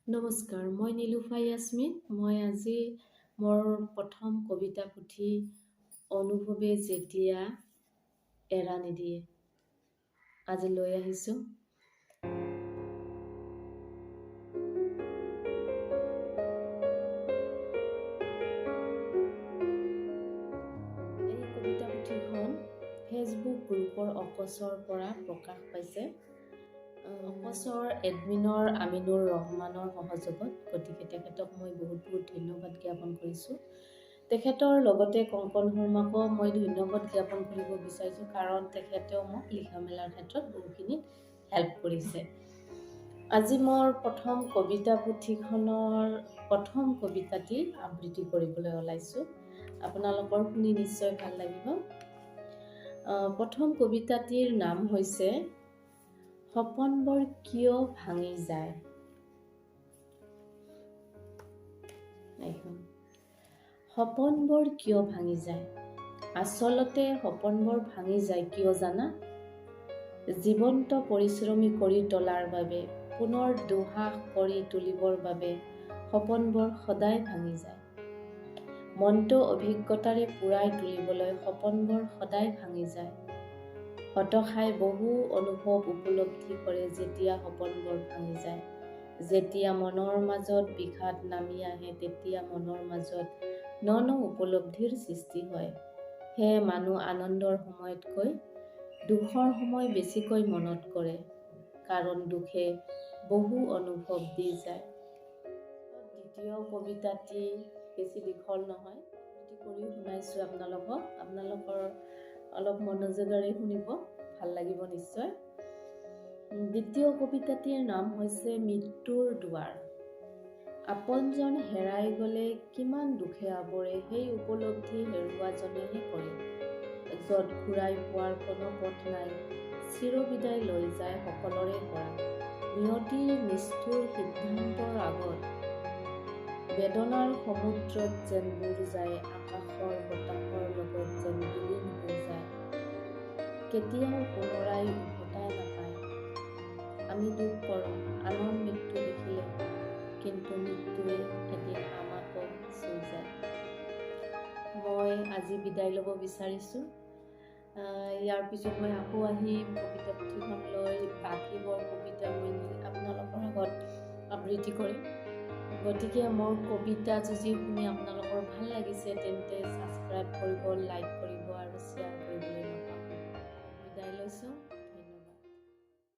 নমস্কাৰ, মই নীলুফা য়াসমিন। মই আজি মোৰ প্ৰথম কবিতা পুথি অনুভৱে যেতিয়া এৰা নিদিয়ে আজি লৈ আহিছোঁ। এই কবিতা পুথিখন ফেচবুক গ্ৰুপৰ অকচৰ পৰা প্ৰকাশ পাইছে। অকচৰ এডমিনৰ আমিনুৰ ৰহমানৰ সহযোগত, গতিকে তেখেতক মই বহুত ধন্যবাদ জ্ঞাপন কৰিছোঁ। তেখেতৰ লগতে কংকন শৰ্মাকো মই ধন্যবাদ জ্ঞাপন কৰিব বিচাৰিছোঁ, কাৰণ তেখেতেও মোক লিখা মেলাৰ ক্ষেত্ৰত বহুখিনি হেল্প কৰিছে। আজি মোৰ প্ৰথম কবিতা পুথিখনৰ প্ৰথম কবিতাটি আবৃত্তি কৰিবলৈ ওলাইছোঁ। আপোনালোকৰ শুনি নিশ্চয় ভাল লাগিব। প্ৰথম কবিতাটিৰ নাম হৈছে সপোনবোৰ কিয় ভাঙি যায়। সপোনবোৰ কিয় ভাঙি যায়? আচলতে সপোনবোৰ ভাঙি যায় কিয় জানা? জীৱন্ত পৰিশ্ৰমী কৰি তোলাৰ বাবে, পুনৰ দুঃসাহ কৰি তুলিবৰ বাবে সপোনবোৰ সদায় ভাঙি যায়। মনটো অভিজ্ঞতাৰে পূৰাই তুলিবলৈ সপোনবোৰ সদায় ভাঙি যায়। হতাশাই বহু অনুভৱ উপলব্ধি কৰে যেতিয়া সপোনবোৰ ভাঙি যায়। যেতিয়া মনৰ মাজত বিষাদ নামি আহে, তেতিয়া মনৰ মাজত ন উপলব্ধিৰ সৃষ্টি হয়। সেয়ে মানুহ আনন্দৰ সময়তকৈ দুখৰ সময় বেছিকৈ মনত কৰে, কাৰণ দুখে বহু অনুভৱ দি যায়। দ্বিতীয় কবিতাটি বেছি দীঘল নহয়, কৰি শুনাইছোঁ আপোনালোকক। আপোনালোকৰ অলপ মনোযোগেৰে শুনিব, ভাল লাগিব নিশ্চয়। দ্বিতীয় কবিতাটিৰ নাম হৈছে মৃত্যুৰ দুৱাৰ। আপোনজন হেৰাই গ'লে কিমান দুখে আৱৰে, সেই উপলব্ধি হেৰুৱাজনেহে কৰে। য'ত ঘূৰাই পোৱাৰ কোনো পথ নাই, চিৰবিদায় লৈ যায় সকলোৰে পৰা। নিয়তিৰ নিষ্ঠুৰ সিদ্ধান্তৰ আগত বেদনাৰ সমুদ্ৰত যেন বুৰ যায়, আকাশৰ বতাহৰ লগত যেন বিলীন হৈ যায়। কেতিয়াও পুনৰাই উভতাই নাপায়। আমি দুখ কৰোঁ আনৰ মৃত্যু দেখিলে, কিন্তু মৃত্যুৱে এদিন আমাকো চুই যায়। মই আজি বিদায় ল'ব বিচাৰিছোঁ। ইয়াৰ পিছত মই আকৌ আহিম কবিতা পুথিখন লৈ, বাকীবোৰ কবিতা মই আপোনালোকৰ আগত আবৃত্তি কৰিম। গতিকে মোৰ কবিতা যদি শুনি আপোনালোকৰ ভাল লাগিছে, তেন্তে ছাবস্ক্ৰাইব কৰিব, লাইক কৰিব।